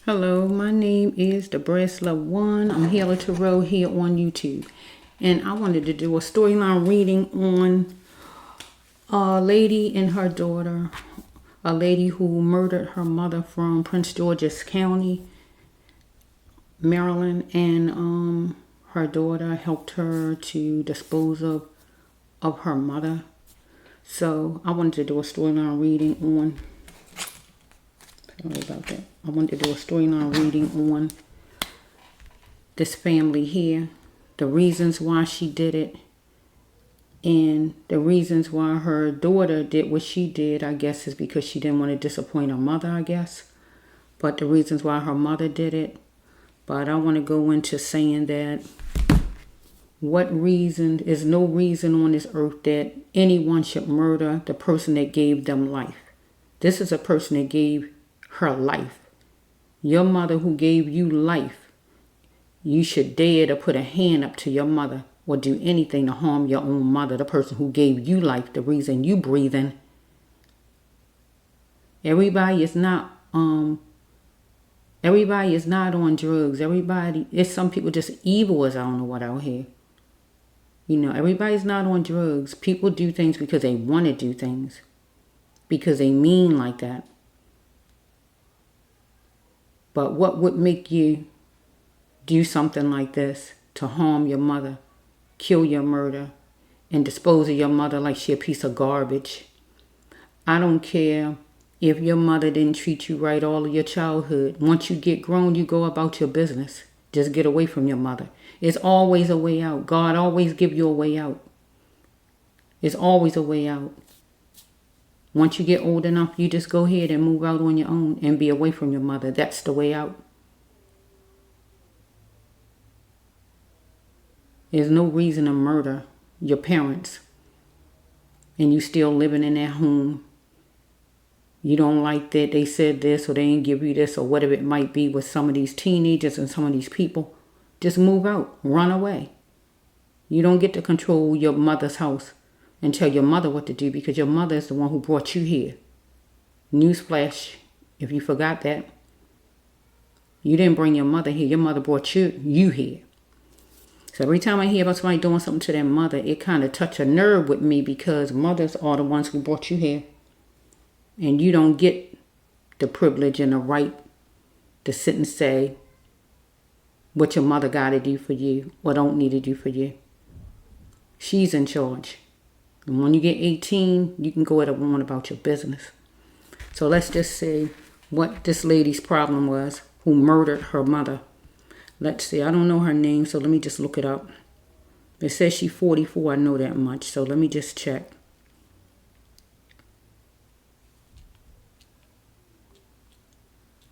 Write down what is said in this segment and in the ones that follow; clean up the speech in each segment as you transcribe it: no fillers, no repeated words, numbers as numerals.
Hello, my name is Debraas Love 1. I'm Healer Tarot here on YouTube. And I wanted to do a storyline reading on a lady and her daughter. A lady who murdered her mother from Prince George's County, Maryland. And her daughter helped her to dispose of her mother. So I wanted to do a storyline reading on... Sorry about that. I wanted to do a storyline reading on this family here. The reasons why she did it. And the reasons why her daughter did what she did, I guess, is because she didn't want to disappoint her mother, I guess. But the reasons why her mother did it. But I want to go into saying that is no reason on this earth that anyone should murder the person that gave them life. This is a person that gave her life. Your mother who gave you life. You should dare to put a hand up to your mother or do anything to harm your own mother, the person who gave you life, the reason you breathing. Everybody is not on drugs. There's some people just evil as I don't know what out here. You know, everybody's not on drugs. People do things because they want to do things. Because they mean like that. But what would make you do something like this to harm your mother, kill your murder, and dispose of your mother like she a piece of garbage? I don't care if your mother didn't treat you right all of your childhood. Once you get grown, you go about your business. Just get away from your mother. It's always a way out. God always give you a way out. It's always a way out. Once you get old enough, you just go ahead and move out on your own and be away from your mother. That's the way out. There's no reason to murder your parents and you still living in that home. You don't like that they said this or they didn't give you this or whatever it might be with some of these teenagers and some of these people. Just move out. Run away. You don't get to control your mother's house and tell your mother what to do because your mother is the one who brought you here. Newsflash, if you forgot that. You didn't bring your mother here. Your mother brought you here. So every time I hear about somebody doing something to their mother, it kind of touch a nerve with me because mothers are the ones who brought you here. And you don't get the privilege and the right to sit and say what your mother got to do for you or don't need to do for you. She's in charge. And when you get 18, you can go on about your business. So let's just see what this lady's problem was who murdered her mother. Let's see. I don't know her name, so let me just look it up. It says she's 44. I know that much. So let me just check.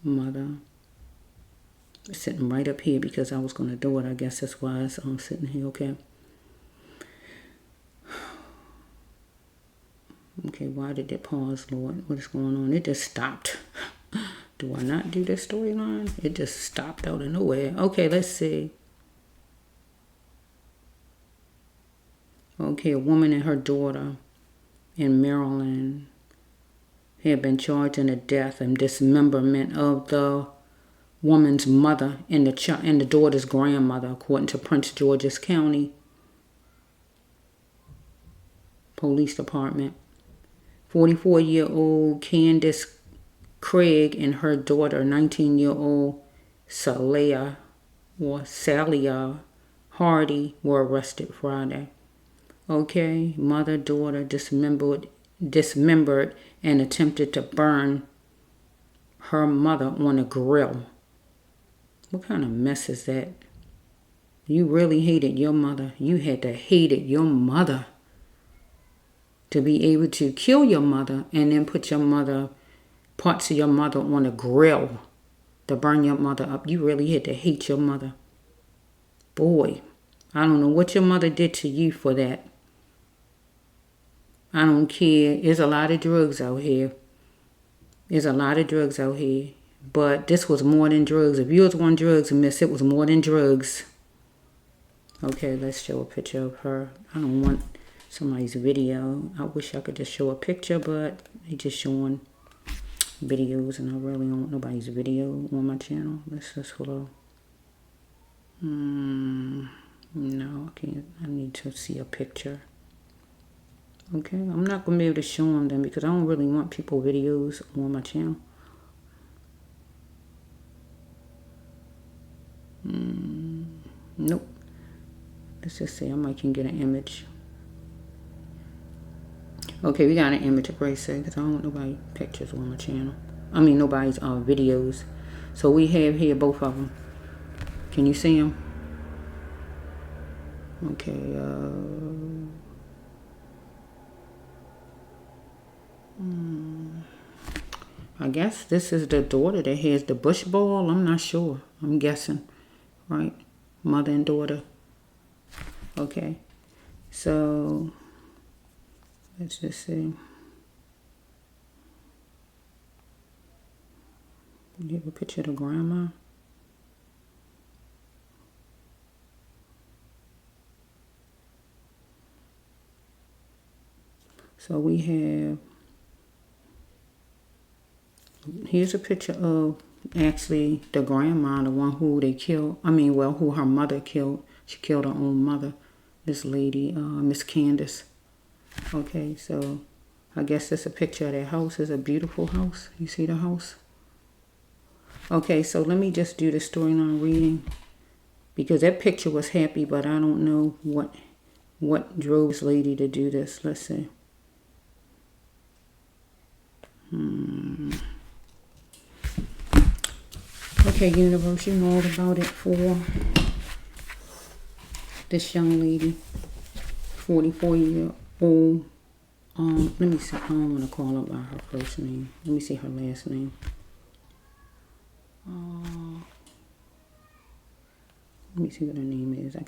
Mother. It's sitting right up here because I was going to do it. I guess that's why it's sitting here. Okay. Okay, why did it pause, Lord? What is going on? It just stopped. Do I not do this storyline? It just stopped out of nowhere. Okay, let's see. Okay, a woman and her daughter in Maryland had been charged in the death and dismemberment of the woman's mother and the daughter's grandmother, according to Prince George's County Police Department. 44-year-old Candace Craig and her daughter, 19-year-old Salia Hardy, were arrested Friday. Okay, mother, daughter dismembered and attempted to burn her mother on a grill. What kind of mess is that? You really hated your mother. You had to hate your mother to be able to kill your mother and then put parts of your mother on a grill to burn your mother up. You really had to hate your mother. Boy, I don't know what your mother did to you for that. I don't care. There's a lot of drugs out here. But this was more than drugs. If you was on drugs, miss, it was more than drugs. Okay, let's show a picture of her. I don't want somebody's video. I wish I could just show a picture, but they just showing videos, and I really don't want nobody's video on my channel. Let's just flow. No, I can't. I need to see a picture. Okay, I'm not going to be able to show them then because I don't really want people videos on my channel. Nope. Let's just say I might can get an image. Okay, we got an image of Grace because I don't want nobody pictures on my channel. I mean, nobody's videos. So we have here both of them. Can you see them? Okay, I guess this is the daughter that has the bush ball. I'm not sure. I'm guessing, right? Mother and daughter. Okay, so let's just see. You have a picture of the grandma. So we have, here's a picture of actually the grandma, the one who they killed. I mean, well, who her mother killed. She killed her own mother. This lady, Miss Candace. Okay, so I guess that's a picture of that house. It's a beautiful house. You see the house? Okay, so let me just do the storyline reading because that picture was happy, but I don't know what drove this lady to do this. Let's see. Okay, universe, you know all about it for this young lady, 44-year-old. Let me see. I don't want to call her by her first name. Let me see her last name. Let me see what her name is. I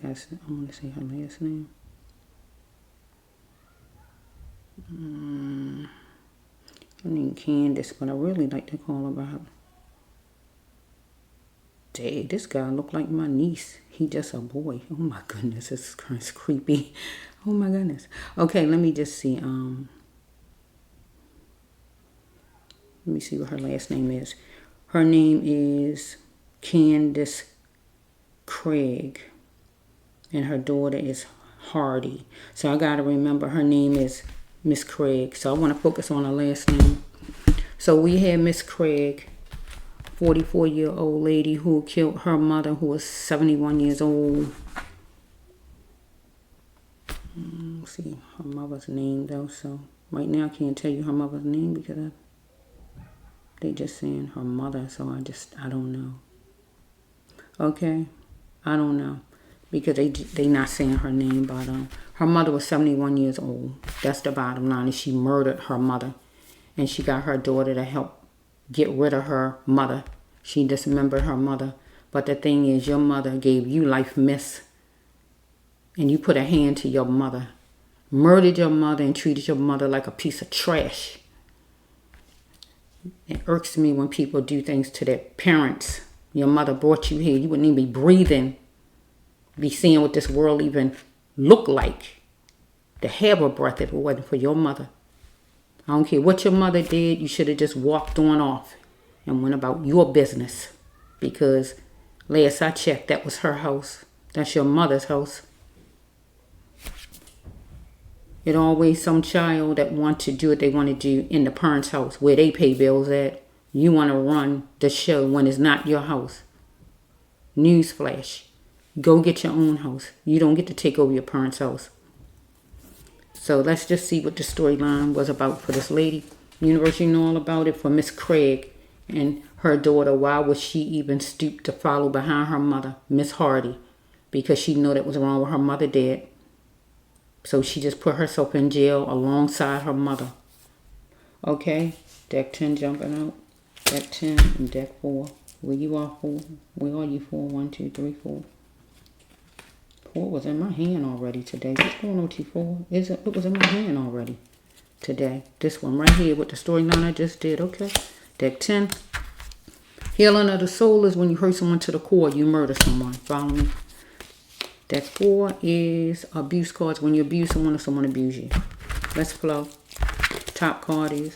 want to say her last name. Her name Candace, but I really like to call her by her. Dang, this guy look like my niece. He just a boy. Oh my goodness, this is kind of creepy. Oh my goodness. Okay, let me just see. Let me see what her last name is. Her name is Candace Craig, and her daughter is Hardy. So I gotta remember her name is Miss Craig. So I want to focus on her last name. So we have Miss Craig, 44-year-old lady who killed her mother, who was 71 years old. Let's see her mother's name though. So right now I can't tell you her mother's name because they just saying her mother. So I don't know. Okay, I don't know because they not saying her name, but her mother was 71 years old. That's the bottom line. And she murdered her mother, and she got her daughter to help get rid of her mother. She dismembered her mother. But the thing is, your mother gave you life, miss. And you put a hand to your mother. Murdered your mother and treated your mother like a piece of trash. It irks me when people do things to their parents. Your mother brought you here. You wouldn't even be breathing. Be seeing what this world even look like. To have a breath if it wasn't for your mother. I don't care what your mother did. You should have just walked on off and went about your business. Because last I checked, that was her house. That's your mother's house. It always some child that want to do what they want to do in the parents' house where they pay bills at. You want to run the show when it's not your house. Newsflash. Go get your own house. You don't get to take over your parents' house. So let's just see what the storyline was about for this lady. Universe, you know all about it for Miss Craig and her daughter. Why would she even stoop to follow behind her mother, Miss Hardy? Because she knew that was wrong with her mother dead. So she just put herself in jail alongside her mother. Okay, deck 10 jumping out. Deck 10 and deck 4. Where you are 4? Where are you 4? 1, 2, 3, 4. 4 was in my hand already today. What's going on with you 4? It was in my hand already today. This one right here with the storyline I just did. Okay. Deck 10. Healing of the soul is when you hurt someone to the core. You murder someone. Follow me. Deck 4 is abuse cards. When you abuse someone or someone abuse you. Let's flow. Top card is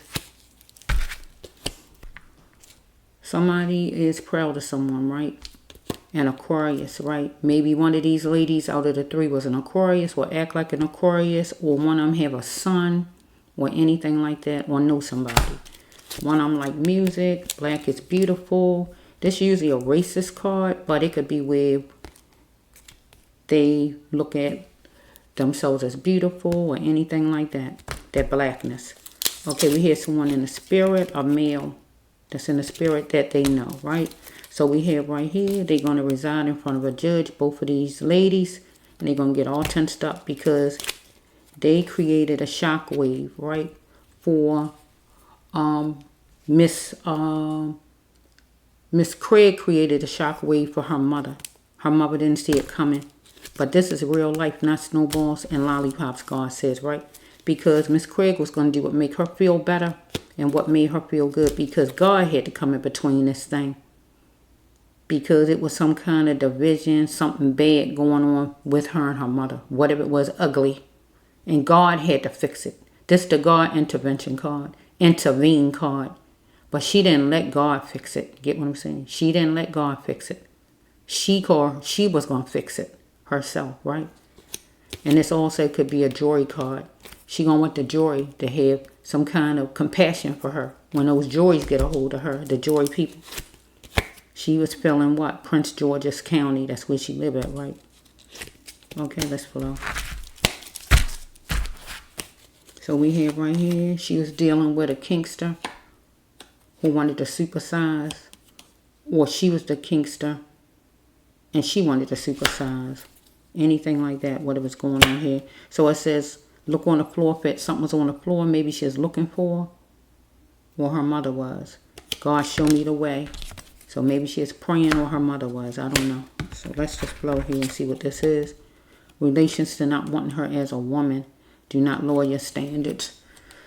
Somebody is proud of someone, right? An Aquarius, right? Maybe one of these ladies out of the three was an Aquarius, or act like an Aquarius, or one of them have a son, or anything like that, or know somebody. One of them like music, black is beautiful. This is usually a racist card, but it could be where they look at themselves as beautiful or anything like that. That blackness. Okay, we hear someone in the spirit, a male that's in the spirit that they know, right? So we have right here, they're going to reside in front of a judge, both of these ladies, and they're going to get all tensed up because they created a shock wave, right? For Miss Craig created a shock wave for her mother. Her mother didn't see it coming. But this is real life, not snowballs and lollipops, God says, right? Because Miss Craig was going to do what make her feel better and what made her feel good, because God had to come in between this thing. Because it was some kind of division, something bad going on with her and her mother. Whatever it was, ugly. And God had to fix it. This is the God intervention card. Intervene card. But she didn't let God fix it. Get what I'm saying? She didn't let God fix it. She was going to fix it herself, right? And this also could be a joy card. She going to want the joy to have some kind of compassion for her. When those joys get a hold of her, the joy people. She was feeling what? Prince George's County. That's where she lived at, right? Okay, let's flow. So we have right here, she was dealing with a kinkster who wanted to supersize. Or she was the kinkster and she wanted to supersize. Anything like that, whatever's going on here. So it says, look on the floor if something was on the floor maybe she was looking for. Or her mother was. God, show me the way. So maybe she is praying or her mother was. I don't know. So let's just flow here and see what this is. Relations to not wanting her as a woman. Do not lower your standards.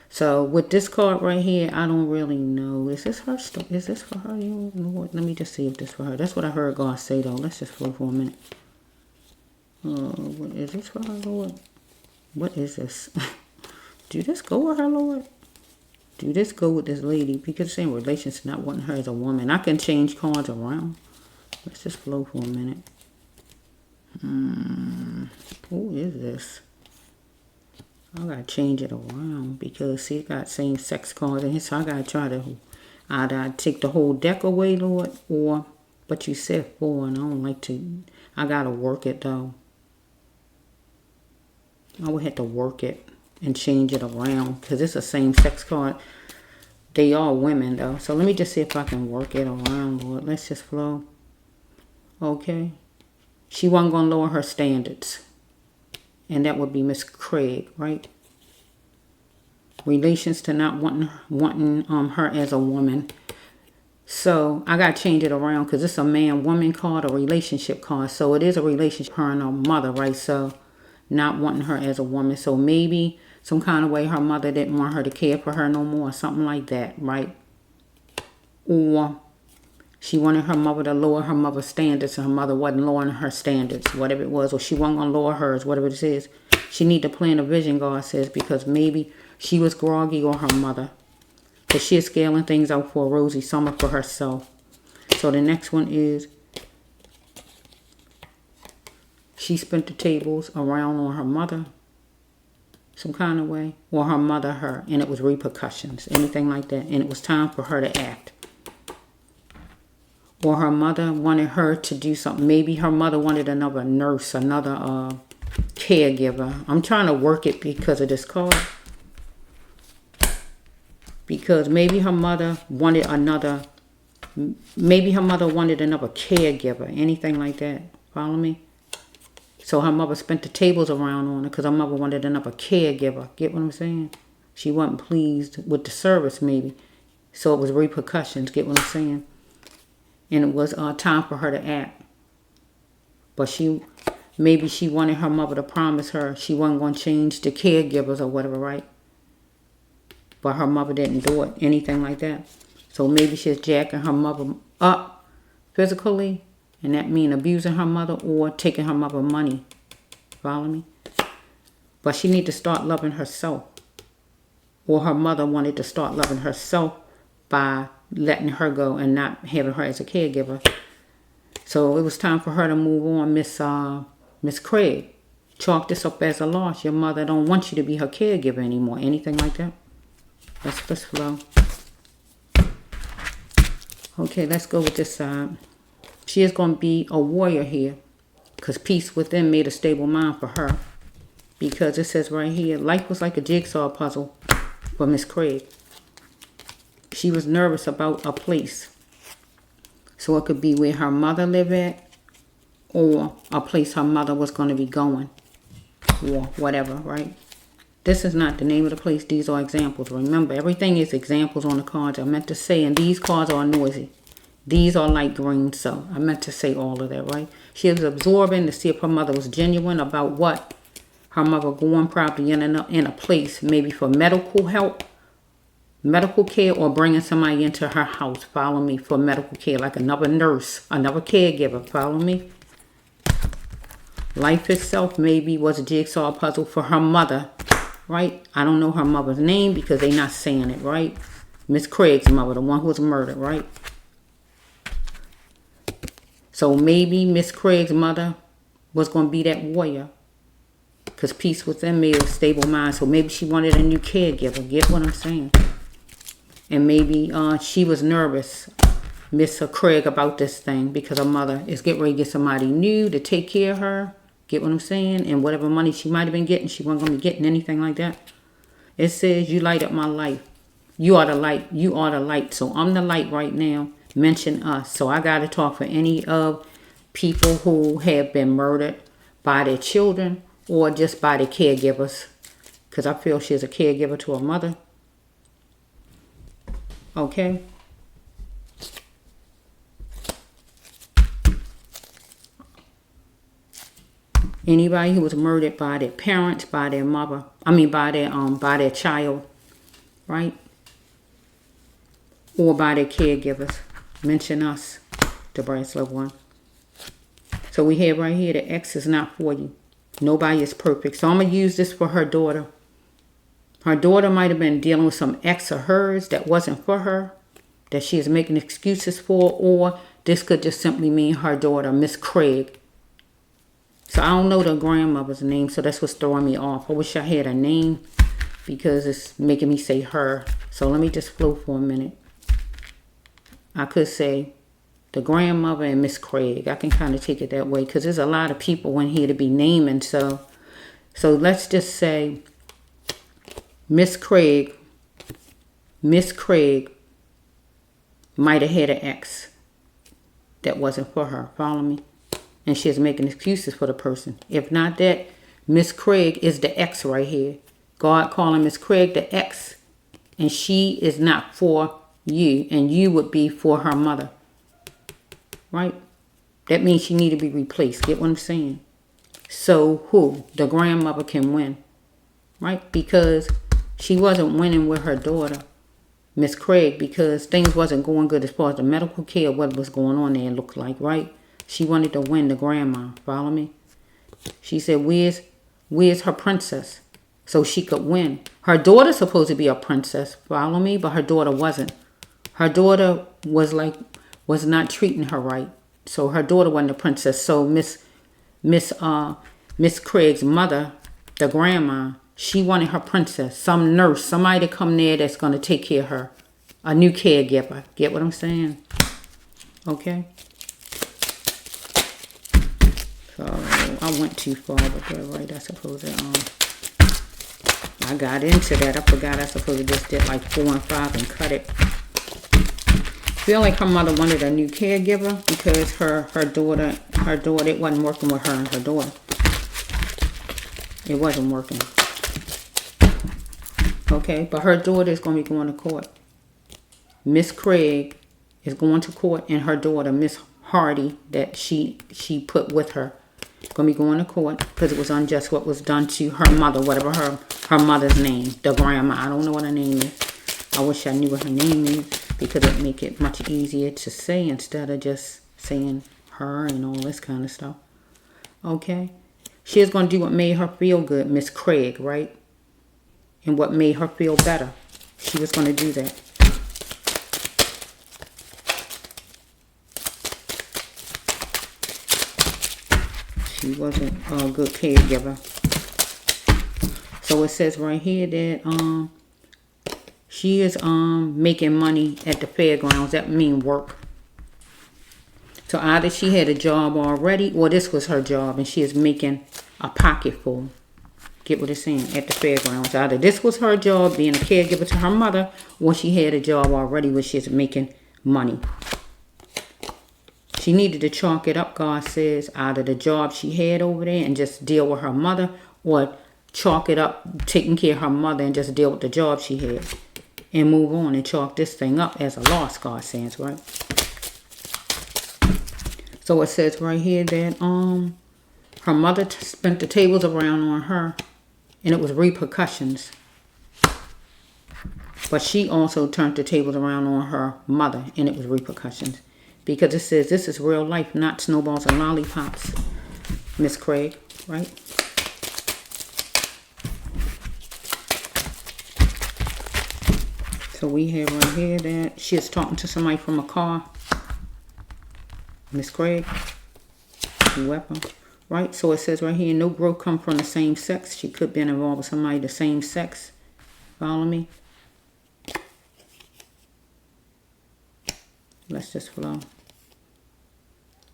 So with this card right here, I don't really know. Is this her? Is this for her? Lord, let me just see if this is for her. That's what I heard God say though. Let's just flow for a minute. What is this for her, Lord? What is this? Do this go with her, Lord? Do this go with this lady? Because it's in relations to not wanting her as a woman. I can change cards around. Let's just flow for a minute. Who is this? I gotta change it around because see, it got same sex cards in here, so I gotta try to either take the whole deck away, Lord, or but you said 4, and I don't like to. I gotta work it though. I would have to work it and change it around because it's the same sex card. They are women though, so let me just see if I can work it around, Lord. Let's just flow. Okay, she wasn't gonna lower her standards. And that would be Miss Craig, right? Relations to not wanting her as a woman. So I got to change it around because it's a man-woman card, a relationship card. So it is a relationship, her and her mother, right? So not wanting her as a woman. So maybe some kind of way her mother didn't want her to care for her no more. Something like that, right? Or she wanted her mother to lower her mother's standards and her mother wasn't lowering her standards, whatever it was. Or she wasn't going to lower hers, whatever it is. She need to plan a vision, God says, because maybe she was groggy or her mother. But she is scaling things out for a rosy summer for herself. So the next one is she spent the tables around on her mother some kind of way. Or her mother her. And it was repercussions. Anything like that. And it was time for her to act. Or her mother wanted her to do something. Maybe her mother wanted another nurse, another caregiver. I'm trying to work it because of this card. Because maybe her mother wanted another caregiver. Anything like that. Follow me? So her mother spent the tables around on her because her mother wanted another caregiver. Get what I'm saying? She wasn't pleased with the service maybe. So it was repercussions. Get what I'm saying? And it was time for her to act. But maybe she wanted her mother to promise her she wasn't going to change the caregivers or whatever, right? But her mother didn't do it. Anything like that. So maybe she's jacking her mother up physically. And that means abusing her mother or taking her mother money. Follow me? But she need to start loving herself. Or her mother wanted to start loving herself by letting her go and not having her as a caregiver. So it was time for her to move on. Miss Craig, chalk this up as a loss. Your mother don't want you to be her caregiver anymore. Anything like that? Let's flow. Okay, let's go with this side. She is going to be a warrior here, because peace within made a stable mind for her. Because it says right here, life was like a jigsaw puzzle for Miss Craig. She was nervous about a place. So it could be where her mother lived at, or a place her mother was going to be going, or whatever, right? This is not the name of the place. These are examples. Remember, everything is examples on the cards. I meant to say, and these cards are noisy. These are light green, so I meant to say all of that, right? She was absorbing to see if her mother was genuine about what her mother going, probably in a place, maybe for medical help, medical care, or bringing somebody into her house, follow me, for medical care, like another nurse, another caregiver, follow me? Life itself maybe was a jigsaw puzzle for her mother, right? I don't know her mother's name because they're not saying it, right? Miss Craig's mother, the one who was murdered, right? So maybe Miss Craig's mother was going to be that warrior, because peace within made a stable mind. So maybe she wanted a new caregiver. Get what I'm saying? And maybe she was nervous, Miss Craig, about this thing, because her mother is getting ready to get somebody new to take care of her. Get what I'm saying? And whatever money she might have been getting, she wasn't going to be getting anything like that. It says, you light up my life. You are the light. You are the light. So I'm the light right now. Mention us. So I got to talk for any of people who have been murdered by their children or just by their caregivers. Because I feel she's a caregiver to her mother. Okay. Anybody who was murdered by their parents, by their mother, by their child, right? Or by their caregivers. Mention us, Debraas Love 1. So we have right here, the X is not for you. Nobody is perfect. So I'm going to use this for her daughter. Her daughter might have been dealing with some ex of hers that wasn't for her, that she is making excuses for, or this could just simply mean her daughter, Miss Craig. So I don't know the grandmother's name, so that's what's throwing me off. I wish I had a name because it's making me say her. So let me just flow for a minute. I could say the grandmother and Miss Craig. I can kind of take it that way because there's a lot of people in here to be naming. So let's just say Miss Craig might have had an ex that wasn't for her. Follow me? And she's making excuses for the person. If not that, Miss Craig is the ex right here. God calling Miss Craig the ex. And she is not for you. And you would be for her mother. Right? That means she need to be replaced. Get what I'm saying? So who? The grandmother can win. Right? Because she wasn't winning with her daughter, Miss Craig, because things wasn't going good as far as the medical care, what was going on there looked like, right? She wanted to win the grandma. Follow me? She said, where's her princess? So she could win. Her daughter's supposed to be a princess. Follow me? But her daughter wasn't. Her daughter was not treating her right. So her daughter wasn't a princess. So Miss Craig's mother, the grandma, she wanted her princess. Some nurse, somebody to come there that's going to take care of her. A new caregiver. Get what I'm saying? Okay? So I went too far with that, right? I suppose I got into that. I forgot I suppose it just did like 4 and 5 and cut it. Feel like her mother wanted a new caregiver because her daughter, it wasn't working with her and her daughter. It wasn't working. Okay, but her daughter is going to be going to court. Miss Craig is going to court, and her daughter, Miss Hardy, that she put with her, going to be going to court because it was unjust what was done to her mother, whatever her mother's name, the grandma. I don't know what her name is. I wish I knew what her name is because it would make it much easier to say instead of just saying her and all this kind of stuff. Okay? She is going to do what made her feel good, Miss Craig, right? And what made her feel better. She was going to do that. She wasn't a good caregiver. So it says right here that she is making money at the fairgrounds. That means work. So either she had a job already, or this was her job, and she is making a pocket full. Get what it's saying? At the fairgrounds. Either this was her job, being a caregiver to her mother, or she had a job already where she's making money. She needed to chalk it up, God says, either the job she had over there and just deal with her mother, or chalk it up, taking care of her mother and just deal with the job she had. And move on and chalk this thing up as a loss, God says, right? So it says right here that her mother spent the tables around on her, and it was repercussions. But she also turned the tables around on her mother, and it was repercussions. Because it says this is real life, not snowballs and lollipops, Miss Craig, right? So we have right here that she is talking to somebody from a car. Miss Craig, whoever, right? So it says right here, no growth come from the same sex. She could be involved with somebody the same sex. Follow me? Let's just flow.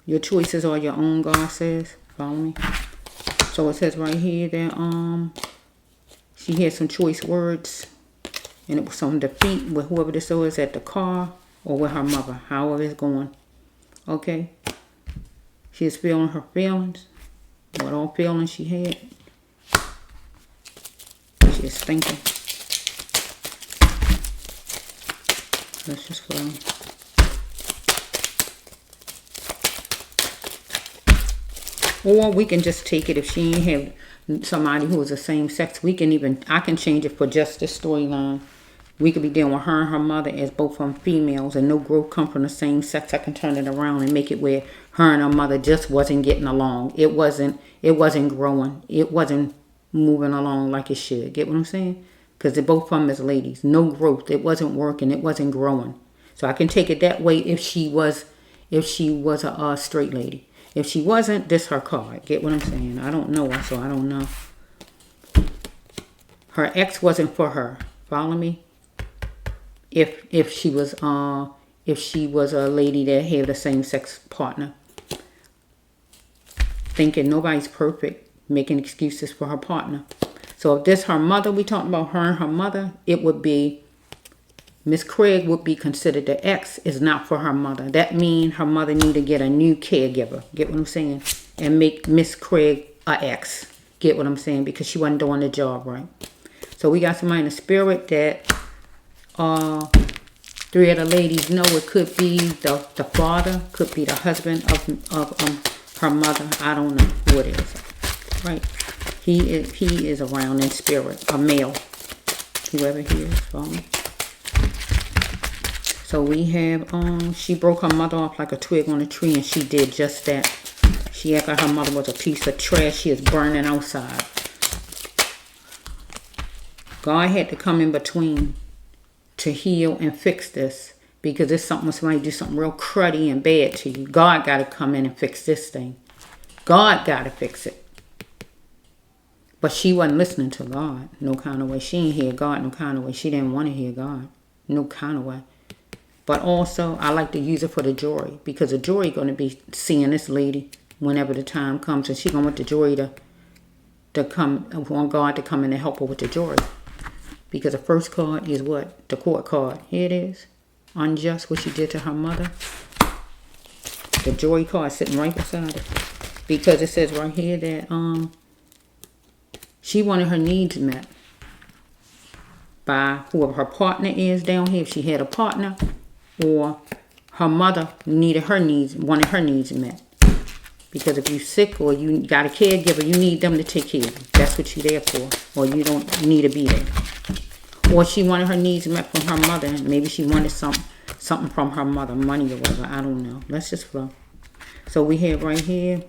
Your choices are your own, God says. Follow me? So it says right here that she had some choice words, and it was some defeat with whoever this is at the car or with her mother, however it's going. Okay, she is feeling her feelings, what all feelings she had. She is thinking. Let's just flow. Or we can just take it if she ain't have somebody who is the same sex. We can even, I can change it for just this storyline. We could be dealing with her and her mother as both of them females, and no growth come from the same sex. I can turn it around and make it where her and her mother just wasn't getting along. It wasn't growing. It wasn't moving along like it should. Get what I'm saying? Because they're both from as ladies. No growth. It wasn't working. It wasn't growing. So I can take it that way if she was a straight lady. If she wasn't, this her card. Get what I'm saying? I don't know her, so I don't know. Her ex wasn't for her. Follow me? If she was a lady that had a same sex partner. Thinking nobody's perfect, making excuses for her partner. So if this her mother, we talking about her and her mother, it would be Miss Craig would be considered the ex is not for her mother. That means her mother need to get a new caregiver. Get what I'm saying? And make Miss Craig a ex. Get what I'm saying? Because she wasn't doing the job right. So we got somebody in the spirit that three of the ladies know it could be the father, could be the husband of her mother. I don't know who it is. Right? He is around in spirit, a male. Whoever he is, follow me. So we have, she broke her mother off like a twig on a tree, and she did just that. She acted like her mother was a piece of trash. She is burning outside. God had to come in between to heal and fix this, because it's something when somebody do something real cruddy and bad to you. God got to come in and fix this thing. God got to fix it. But she wasn't listening to God no kind of way. She didn't hear God no kind of way. She didn't want to hear God no kind of way. But also, I like to use it for the jury, because the jury going to be seeing this lady whenever the time comes, and she going to want the jury to come, want God to come in and help her with the jury. Because the first card is what? The court card. Here it is. Unjust, what she did to her mother. The jury card sitting right beside it. Because it says right here that she wanted her needs met by whoever her partner is down here, if she had a partner, or her mother wanted her needs met. Because if you're sick or you got a caregiver, you need them to take care of you. That's what you're there for. Or you don't need to be there. Or she wanted her needs met from her mother, and maybe she wanted something from her mother, money or whatever. I don't know. Let's just flow. So we have right here,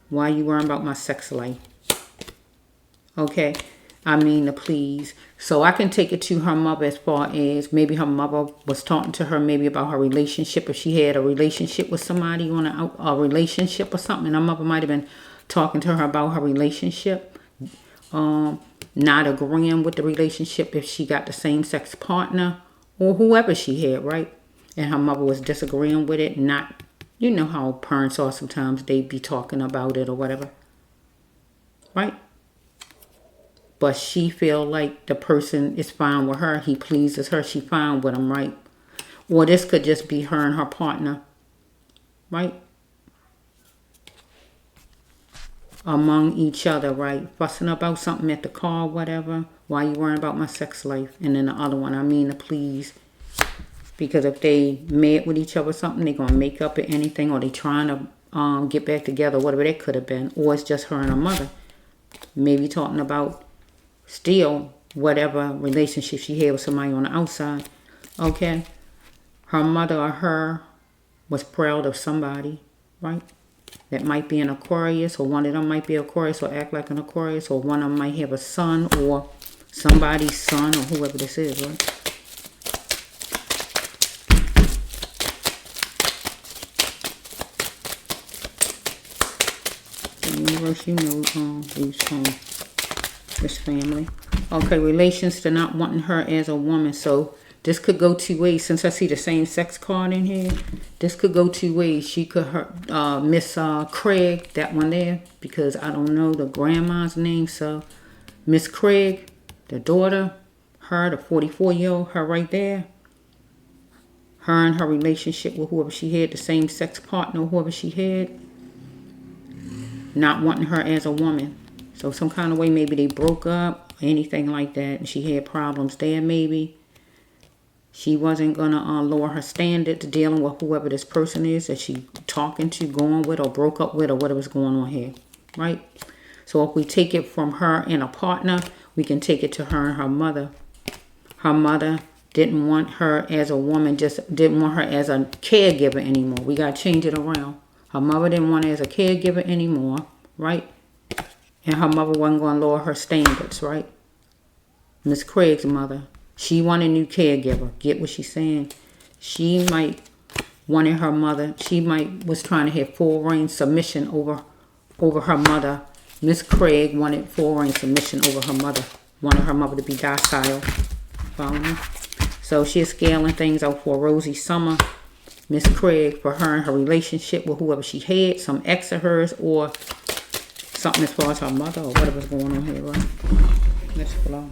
why you worrying about my sex life? Okay. I mean to please So I can take it to her mother as far as maybe her mother was talking to her maybe about her relationship. If she had a relationship with somebody on a relationship or something, her mother might have been talking to her about her relationship. Not agreeing with the relationship if she got the same sex partner or whoever she had, right? And her mother was disagreeing with it. Not, you know how parents are sometimes, they be talking about it or whatever, right? But she feel like the person is fine with her. He pleases her. She fine with him, right? Or this could just be her and her partner, right? Among each other, right? Fussing about something at the car, whatever. Why you worrying about my sex life? And then the other one, I mean to please. Because if they mad with each other or something, they going to make up or anything. Or they trying to get back together, whatever that could have been. Or it's just her and her mother. Maybe talking about still whatever relationship she had with somebody on the outside. Okay? Her mother or her was proud of somebody, right? That might be an Aquarius, or one of them might be Aquarius or act like an Aquarius, or one of them might have a son or somebody's son or whoever this is, right? The universe, you know, this family. Okay, relations to not wanting her as a woman. So this could go two ways. Since I see the same sex card in here, this could go two ways. She could hurt Miss Craig, that one there, because I don't know the grandma's name. So Miss Craig, the daughter, her, the 44-year-old, her right there. Her and her relationship with whoever she had, the same sex partner, whoever she had, not wanting her as a woman. So some kind of way, maybe they broke up, anything like that, and she had problems there maybe. She wasn't going to lower her standard to dealing with whoever this person is that she talking to, going with, or broke up with, or whatever's going on here, right? So if we take it from her and a partner, we can take it to her and her mother. Her mother didn't want her as a woman, just didn't want her as a caregiver anymore. We got to change it around. Her mother didn't want her as a caregiver anymore, right? And her mother wasn't going to lower her standards, right? Miss Craig's mother. She wanted a new caregiver. Get what she's saying? She might wanted her mother. She might was trying to have full reign submission over her mother. Miss Craig wanted full reign submission over her mother. Wanted her mother to be docile. Follow me? So she's scaling things out for a rosy summer. Miss Craig, for her and her relationship with whoever she had, some ex of hers, or something as far as her mother, or whatever's going on here, right? Let's flow.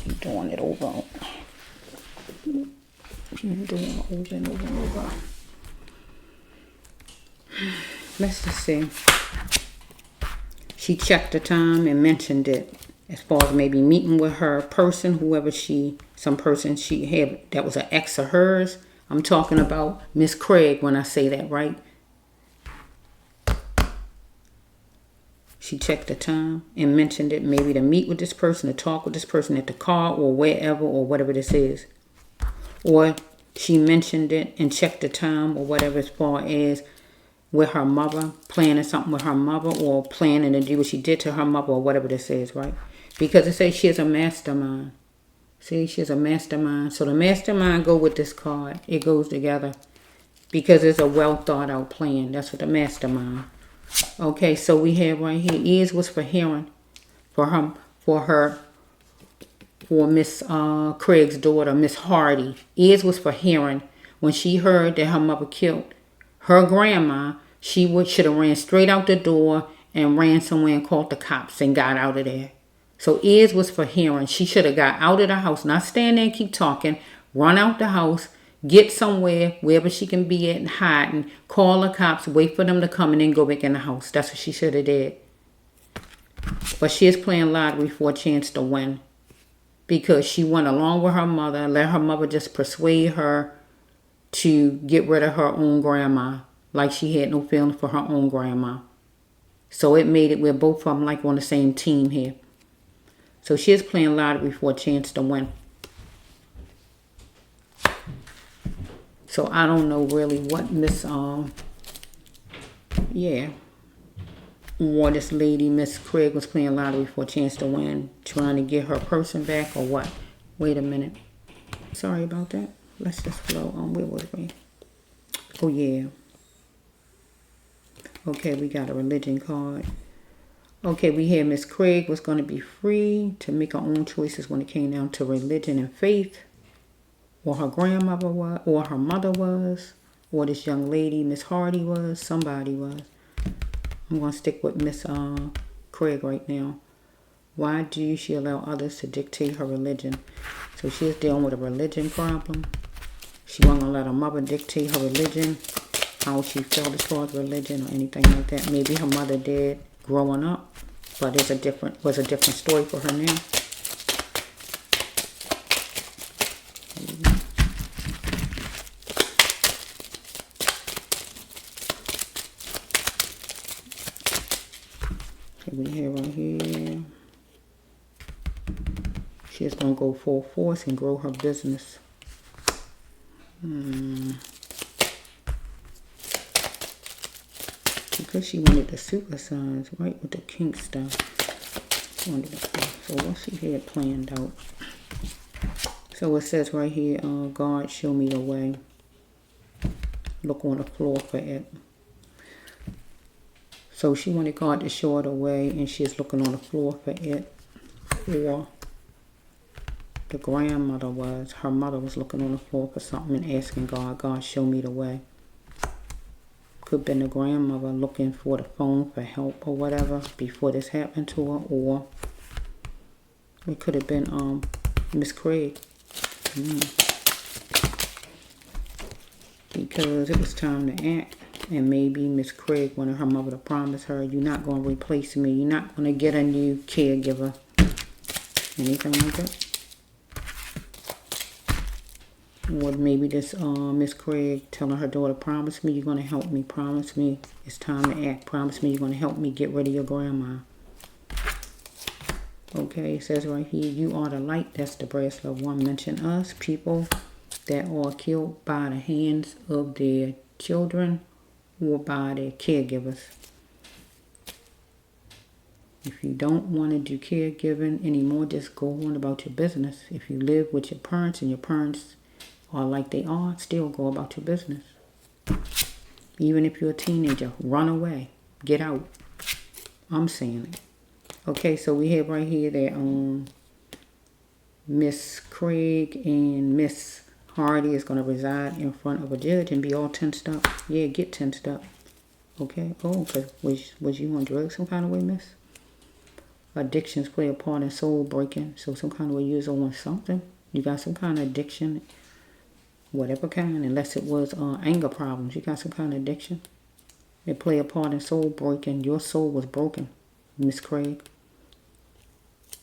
Keep doing it over. Keep doing it over and over and over. Let's just see. She checked the time and mentioned it as far as maybe meeting with her person, whoever some person she had that was an ex of hers. I'm talking about Miss Craig when I say that, right? She checked the time and mentioned it, maybe to meet with this person, to talk with this person at the car or wherever or whatever this is. Or she mentioned it and checked the time or whatever as far as with her mother, planning something with her mother or planning to do what she did to her mother or whatever this is, right? Because it says she is a mastermind. See, she's a mastermind. So the mastermind go with this card. It goes together because it's a well thought out plan. That's what the mastermind. Okay, so we have right here, ears was for hearing, for Miss Craig's daughter, Miss Hardy. Ears was for hearing. When she heard that her mother killed her grandma, she should have ran straight out the door and ran somewhere and called the cops and got out of there. So ears was for hearing. She should have got out of the house, not stand there and keep talking, run out the house, get somewhere, wherever she can be at and hiding, call the cops, wait for them to come and then go back in the house. That's what she should have did. But she is playing lottery for a chance to win. Because she went along with her mother, let her mother just persuade her to get rid of her own grandma. Like she had no feeling for her own grandma. So it made it where both of them like on the same team here. So she is playing lottery for a chance to win. So I don't know really what Miss, yeah. Or this lady, Miss Craig, was playing lottery for a chance to win, trying to get her person back or what? Wait a minute. Sorry about that. Let's just flow on. Where was we? Oh, yeah. Okay, we got a religion card. Okay, we hear Miss Craig was going to be free to make her own choices when it came down to religion and faith. Or her grandmother was, or her mother was, or this young lady, Miss Hardy was, somebody was. I'm going to stick with Miss Craig right now. Why do she allow others to dictate her religion? So she's dealing with a religion problem. She wasn't going to let her mother dictate her religion, how she felt as far as religion or anything like that. Maybe her mother did growing up, but was a different story for her now. We have right here. She's going to go full force and grow her business. Because she wanted the super signs, right, with the kink stuff. So what she had planned out. So it says right here, God, show me the way. Look on the floor for it. So she wanted God to show her the way, and she's looking on the floor for it. Or the grandmother was, her mother was looking on the floor for something and asking God, God, show me the way. Could have been the grandmother looking for the phone for help or whatever before this happened to her. Or it could have been Miss Craig. Because it was time to act. And maybe Miss Craig wanted her mother to promise her, you're not going to replace me. You're not going to get a new caregiver. Anything like that. Or maybe this Miss Craig telling her daughter, promise me you're going to help me. Promise me it's time to act. Promise me you're going to help me get rid of your grandma. Okay, it says right here, you are the light. That's Debraas Love 1. Mention us, people that are killed by the hands of their children or by their caregivers. If you don't want to do caregiving anymore, just go on about your business. If you live with your parents and your parents are like they are, still go about your business. Even if you're a teenager, run away. Get out. I'm saying it. Okay, so we have right here that Miss Craig and Miss Hardy is going to reside in front of a judge and be all tensed up. Yeah, get tensed up. Okay. Oh, because was you on drugs some kind of way, miss? Addictions play a part in soul breaking. So some kind of way you was on something. You got some kind of addiction. Whatever kind. Unless it was anger problems. You got some kind of addiction. It play a part in soul breaking. Your soul was broken, Miss Craig.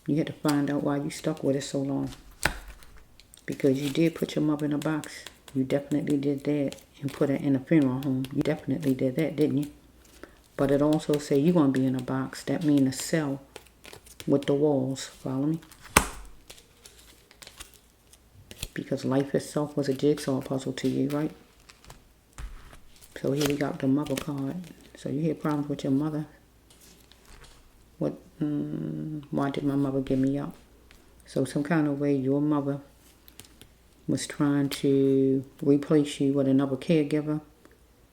You had to find out why you stuck with it so long. Because you did put your mother in a box. You definitely did that. And put her in a funeral home. You definitely did that, didn't you? But it also say you're going to be in a box. That means a cell with the walls. Follow me? Because life itself was a jigsaw puzzle to you, right? So here we got the mother card. So you had problems with your mother. What? Why did my mother give me up? So some kind of way your mother was trying to replace you with another caregiver.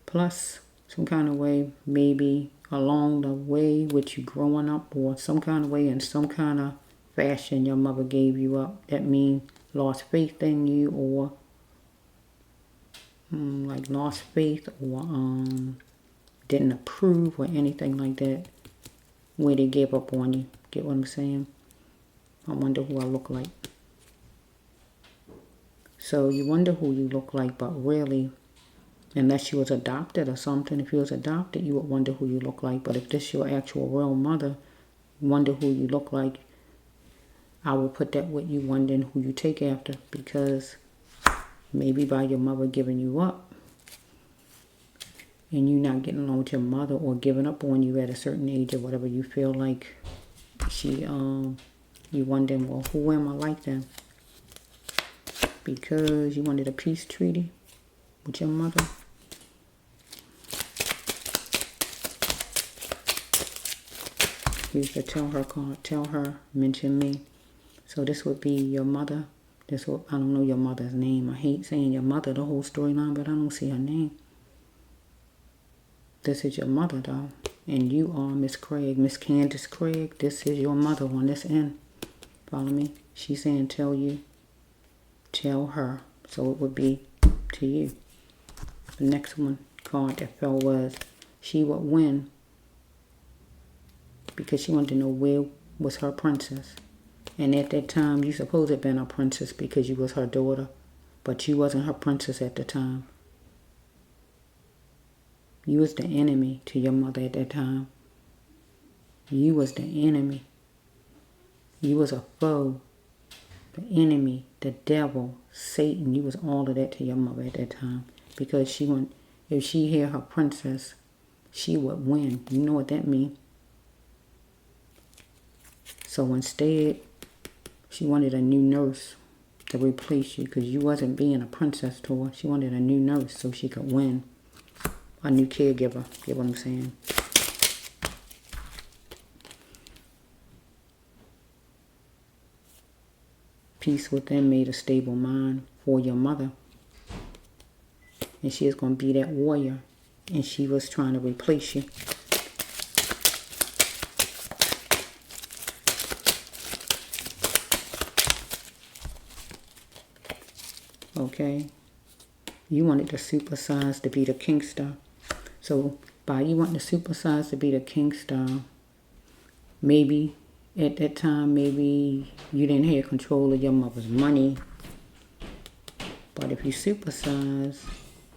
Plus, some kind of way, maybe along the way with you growing up, or some kind of way in some kind of fashion your mother gave you up. That means lost faith in you, or like lost faith, or didn't approve or anything like that, where they gave up on you. Get what I'm saying? I wonder who I look like. So you wonder who you look like, but really, unless you was adopted or something, if you was adopted, you would wonder who you look like. But if this your actual real mother, wonder who you look like, I will put that with you wondering who you take after. Because maybe by your mother giving you up, and you not getting along with your mother, or giving up on you at a certain age or whatever, you feel like she, you wondering, well, who am I like then? Because you wanted a peace treaty with your mother. Here's the tell her card. Tell her, mention me. So this would be your mother. This would, I don't know your mother's name. I hate saying your mother, the whole storyline, but I don't see her name. This is your mother, though. And you are Miss Craig, Miss Candace Craig. This is your mother on this end. Follow me? She's saying tell you. Tell her. So it would be to you. The next one card that fell was she would win because she wanted to know where was her princess. And at that time, you supposed to have been a princess because you was her daughter. But you wasn't her princess at the time. You was the enemy to your mother at that time. You was the enemy. You was a foe. The enemy, the devil, Satan. You was all of that to your mother at that time. Because if she hear her princess, she would win. You know what that means. So instead, she wanted a new nurse to replace you because you wasn't being a princess to her. She wanted a new nurse so she could win. A new caregiver. Get what I'm saying? Peace within made a stable mind for your mother. And she is going to be that warrior. And she was trying to replace you. Okay, you wanted the super size to be the king star. So by you wanting the super size to be the king star, maybe at that time, maybe you didn't have control of your mother's money. But if you super size,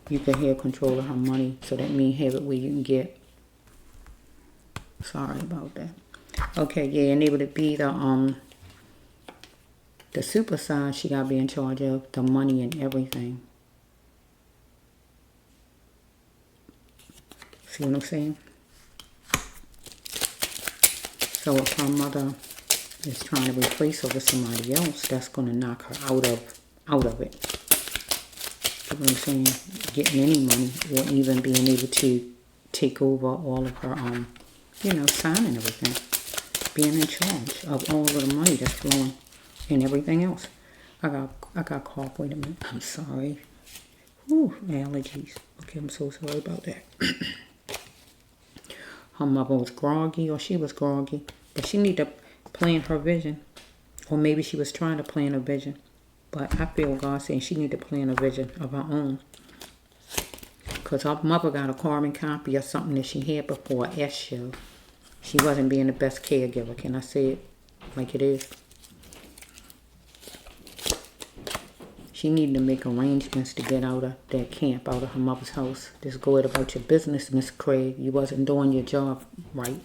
you can have control of her money. So that means have it where you can get. Sorry about that. Okay, yeah, and able to be the super size, she got to be in charge of the money and everything. See what I'm saying? So if her mother is trying to replace her with somebody else, that's going to knock her out of it. See what I'm saying? Getting any money or even being able to take over all of her, signing everything. Being in charge of all of the money that's flowing. And everything else. I got cough. Wait a minute. I'm sorry. Whew, allergies. Okay, I'm so sorry about that. Her mother was groggy, or she was groggy. But she needed to plan her vision. Or maybe she was trying to plan a vision. But I feel God saying she needed to plan a vision of her own. Because her mother got a carbon copy of something that she had before, an S show. She wasn't being the best caregiver. Can I say it like it is? She needed to make arrangements to get out of that camp, out of her mother's house. Just go about your business, Miss Craig. You wasn't doing your job right.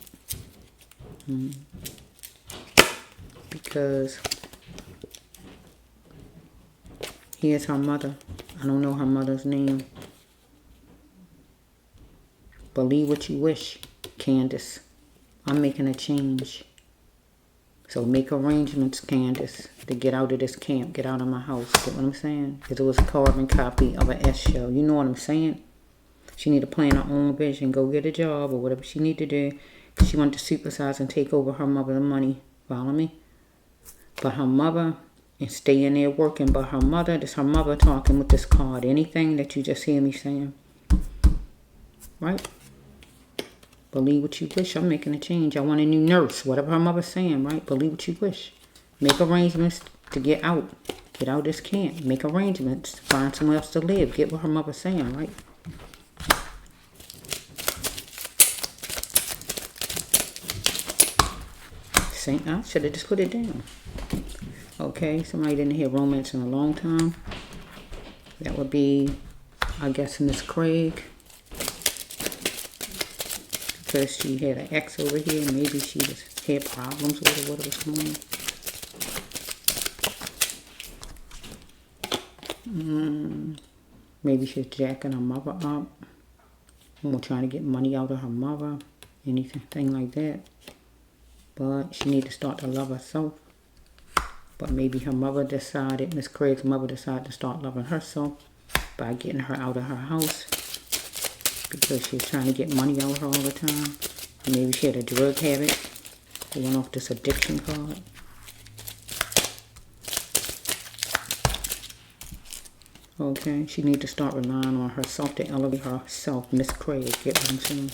Because here's her mother. I don't know her mother's name. Believe what you wish, Candace. I'm making a change. So make arrangements, Candace, to get out of this camp, get out of my house. Get what I'm saying? Because it was a carbon copy of an S show. You know what I'm saying? She need to plan her own vision, go get a job or whatever she need to do. Because she wanted to supersize and take over her mother's money. Follow me? But her mother, and stay in there working. But her mother, this her mother talking with this card. Anything that you just hear me saying. Right? Believe what you wish. I'm making a change. I want a new nurse. Whatever her mother's saying, right? Believe what you wish. Make arrangements to get out. Get out of this camp. Make arrangements. Find somewhere else to live. Get what her mother's saying, right? Saint, I should have just put it down. Okay, somebody didn't hear romance in a long time. That would be, I guess, Miss Craig. Because she had an ex over here. Maybe she just had problems with what was going on. Maybe she's jacking her mother up. Or trying to get money out of her mother. Anything like that. But she need to start to love herself. But maybe her mother decided, Miss Craig's mother decided to start loving herself by getting her out of her house. Because she was trying to get money out of her all the time. Maybe she had a drug habit. Going off this addiction card. Okay, she needs to start relying on herself to elevate herself, Miss Craig. Get what I'm saying?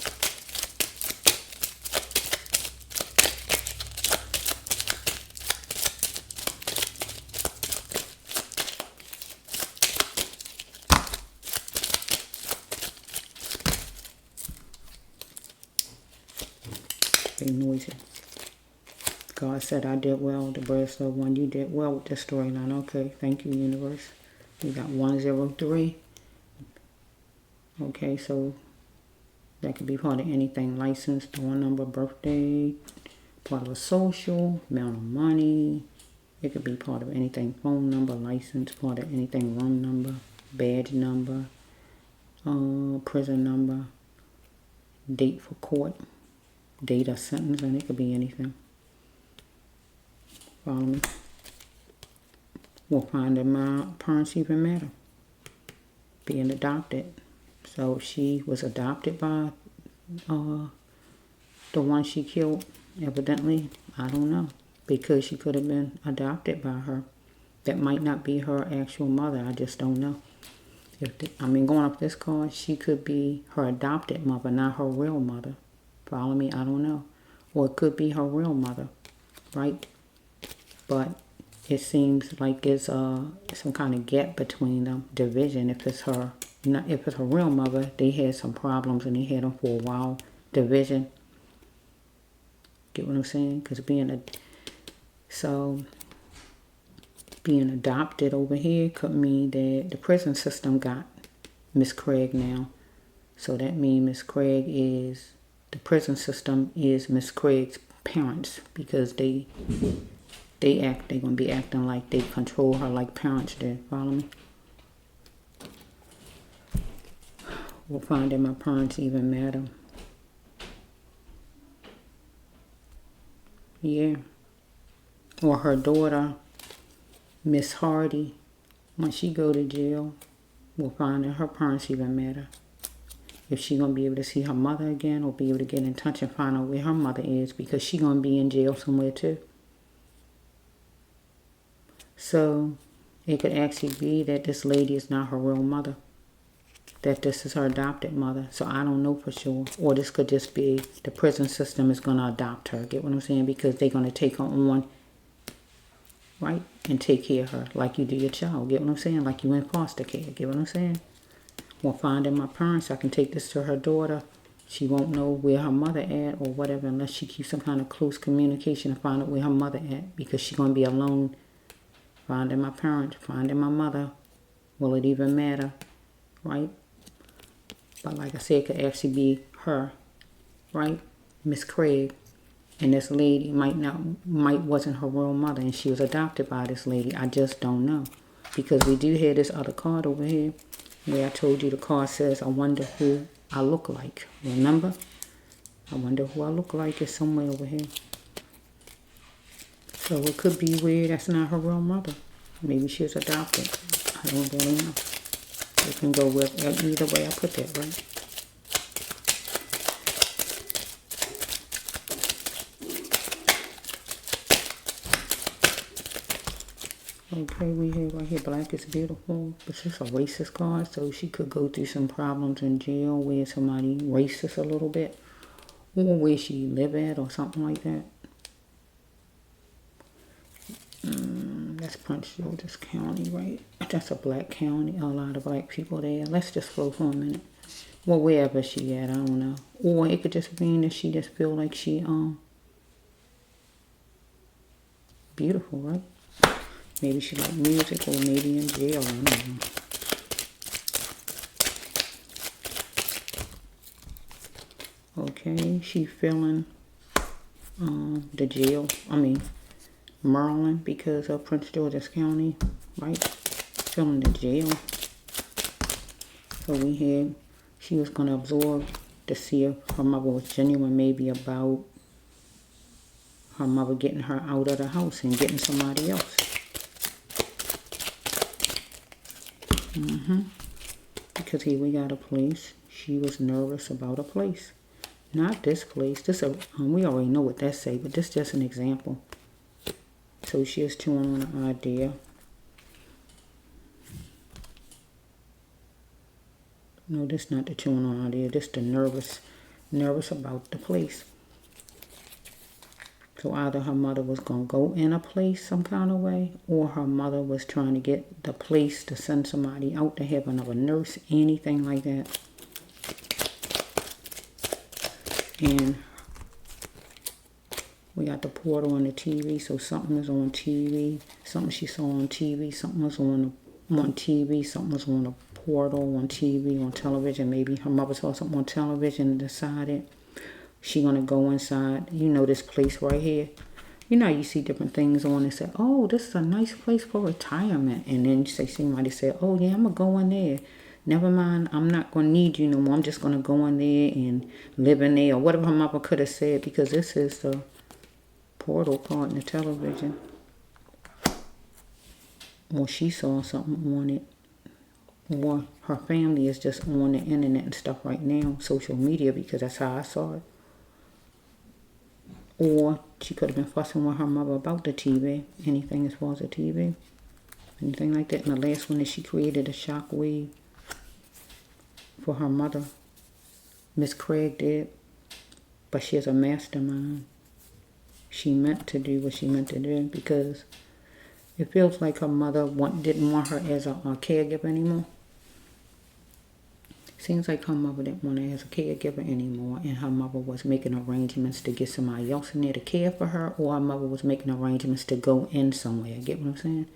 Very noisy. God said I did well. Debraas Love 1, you did well with this storyline. Okay, thank you, universe. We got 103. Okay, so that could be part of anything. License, door number, birthday, part of a social, amount of money. It could be part of anything. Phone number, license, part of anything. Room number, badge number, prison number, date for court, date or sentence, and it could be anything. Follow me? We'll find that my parents even matter. Being adopted. So if she was adopted by the one she killed, evidently, I don't know. Because she could have been adopted by her. That might not be her actual mother. I just don't know. Going off this card, she could be her adopted mother, not her real mother. Follow me? I don't know. Or it could be her real mother, right? But it seems like there's some kind of gap between them, division. If it's her real mother, they had some problems and they had them for a while. Division. Get what I'm saying? Because being adopted over here could mean that the prison system got Miss Craig now. So that means Miss Craig is, the prison system is Miss Craig's parents, because they're going to be acting like they control her like parents did. Follow me? We'll find that my parents even matter. Yeah. Or her daughter, Miss Hardy, when she go to jail, we'll find that her parents even matter. If she going to be able to see her mother again, or be able to get in touch and find out where her mother is, because she going to be in jail somewhere too. So it could actually be that this lady is not her real mother. That this is her adopted mother. So I don't know for sure. Or this could just be the prison system is going to adopt her. Get what I'm saying? Because they're going to take her on, right? And take care of her like you do your child. Get what I'm saying? Like you in foster care. Get what I'm saying? We'll find in my parents. I can take this to her daughter. She won't know where her mother at or whatever, unless she keeps some kind of close communication to find out where her mother at. Because she's going to be alone. Finding my parents, finding my mother. Will it even matter? Right? But like I said, it could actually be her, right? Miss Craig. And this lady wasn't her real mother, and she was adopted by this lady. I just don't know. Because we do have this other card over here, where I told you the card says, I wonder who I look like. Remember? I wonder who I look like is somewhere over here. So it could be weird. That's not her real mother. Maybe she was adopted. I don't really know. It can go with either way I put that, right? Okay, we have right here, black is beautiful. This is a racist card, so she could go through some problems in jail where somebody racist a little bit. Or where she live at or something like that. That's Prince George's County, right? That's a black county. A lot of black people there. Let's just flow for a minute. Well, wherever she at, I don't know. Or it could just mean that she just feel like she, beautiful, right? Maybe she like music, or maybe in jail, I don't know. Okay, she feeling, the jail, Maryland, because of Prince George's County, right? Feeling the jail. So we had, she was going to absorb to see if her mother was genuine, maybe about her mother getting her out of the house and getting somebody else. Because here we got a place. She was nervous about a place. Not this place. This we already know what that say, but this is just an example. So she is chewing on an idea. No, this not the chewing on idea. This the nervous about the place. So either her mother was going to go in a place some kind of way, or her mother was trying to get the place to send somebody out to have another nurse, anything like that. And we got the portal on the TV, so something is on TV, something she saw on TV, something was on TV, something was on a portal, on TV, on television. Maybe her mother saw something on television and decided she gonna go inside. You know this place right here. You know you see different things on and say, oh, this is a nice place for retirement. And then somebody said, oh yeah, I'm gonna go in there. Never mind, I'm not gonna need you no more. I'm just gonna go in there and live in there, or whatever her mother could have said, because this is the portal card in the television. Or she saw something on it. Or her family is just on the internet and stuff right now, social media, because that's how I saw it. Or she could have been fussing with her mother about the TV. Anything as far as the TV. Anything like that. And the last one is she created a shock wave for her mother. Miss Craig did. But she is a mastermind. She meant to do what she meant to do, because it feels like her mother didn't want her as a caregiver anymore. Seems like her mother didn't want her as a caregiver anymore, and her mother was making arrangements to get somebody else in there to care for her, or her mother was making arrangements to go in somewhere. Get what I'm saying?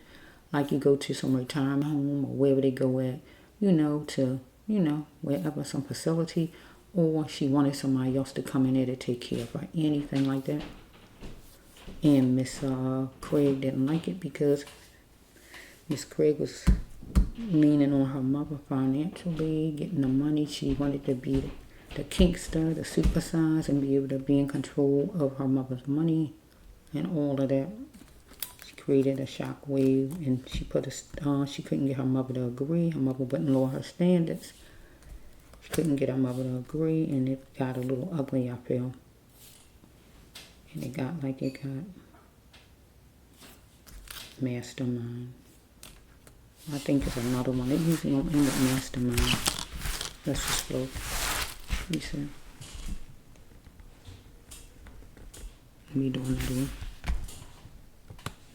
Like you go to some retirement home or wherever they go at, to, wherever, some facility, or she wanted somebody else to come in there to take care of her, anything like that. And Miss Craig didn't like it, because Miss Craig was leaning on her mother financially, getting the money. She wanted to be the kinkster, the supersize, and be able to be in control of her mother's money and all of that. She created a shock wave, and she she couldn't get her mother to agree. Her mother wouldn't lower her standards. She couldn't get her mother to agree, and it got a little ugly, I feel. And it got mastermind. I think it's another one. They usually don't end up mastermind. Let's just float. You see? Let me do another one.